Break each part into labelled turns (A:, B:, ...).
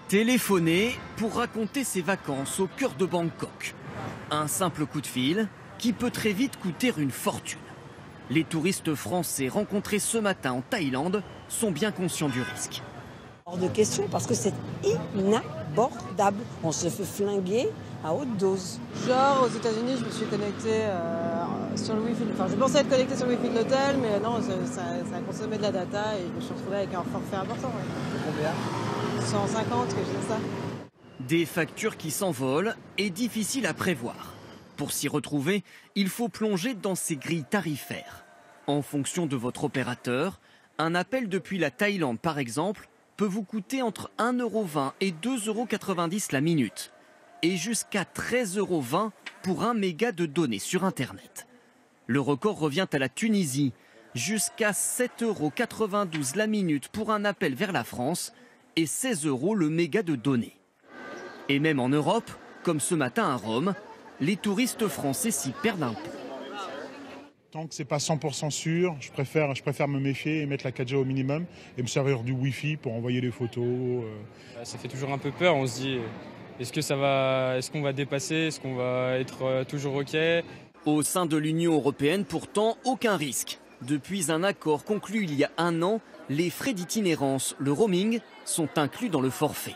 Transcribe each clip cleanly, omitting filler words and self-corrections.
A: Téléphoner pour raconter ses vacances au cœur de Bangkok. Un simple coup de fil qui peut très vite coûter une fortune. Les touristes français rencontrés ce matin en Thaïlande sont bien conscients du risque.
B: Hors de question parce que c'est inabordable. On se fait flinguer à haute dose.
C: Genre aux États-Unis, je me suis connectée sur le Wi-Fi. Enfin, je pensais être connectée sur le Wi-Fi de l'hôtel, mais non, ça a consommé de la data et je me suis retrouvée avec un forfait important. Ouais.
D: Combien ?
C: 150, quelque chose comme ça.
A: Des factures qui s'envolent et difficiles à prévoir. Pour s'y retrouver, il faut plonger dans ces grilles tarifaires. En fonction de votre opérateur, un appel depuis la Thaïlande, par exemple, peut vous coûter entre 1,20 € et 2,90 € la minute. Et jusqu'à 13,20 € pour 1 méga de données sur Internet. Le record revient à la Tunisie, jusqu'à 7,92 € la minute pour un appel vers la France et 16 € le méga de données. Et même en Europe, comme ce matin à Rome, les touristes français s'y perdent un peu.
E: Tant que c'est pas 100% sûr, je préfère me méfier et mettre la 4G au minimum et me servir du Wi-Fi pour envoyer des photos.
F: Ça fait toujours un peu peur, on se dit est-ce qu'on va dépasser, est-ce qu'on va être toujours OK?
A: Au sein de l'Union européenne, pourtant, aucun risque. Depuis un accord conclu il y a 1 an, les frais d'itinérance, le roaming, sont inclus dans le forfait.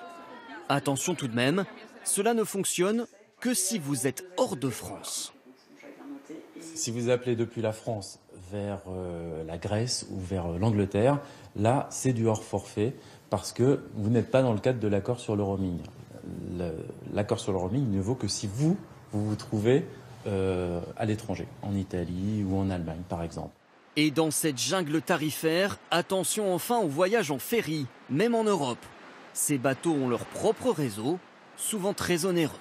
A: Attention tout de même, cela ne fonctionne que si vous êtes hors de France.
G: Si vous appelez depuis la France vers la Grèce ou vers l'Angleterre, là c'est du hors forfait parce que vous n'êtes pas dans le cadre de l'accord sur le roaming. L'accord sur le roaming ne vaut que si vous vous trouvez à l'étranger, en Italie ou en Allemagne par exemple.
A: Et dans cette jungle tarifaire, attention enfin aux voyages en ferry, même en Europe. Ces bateaux ont leur propre réseau, souvent très onéreux.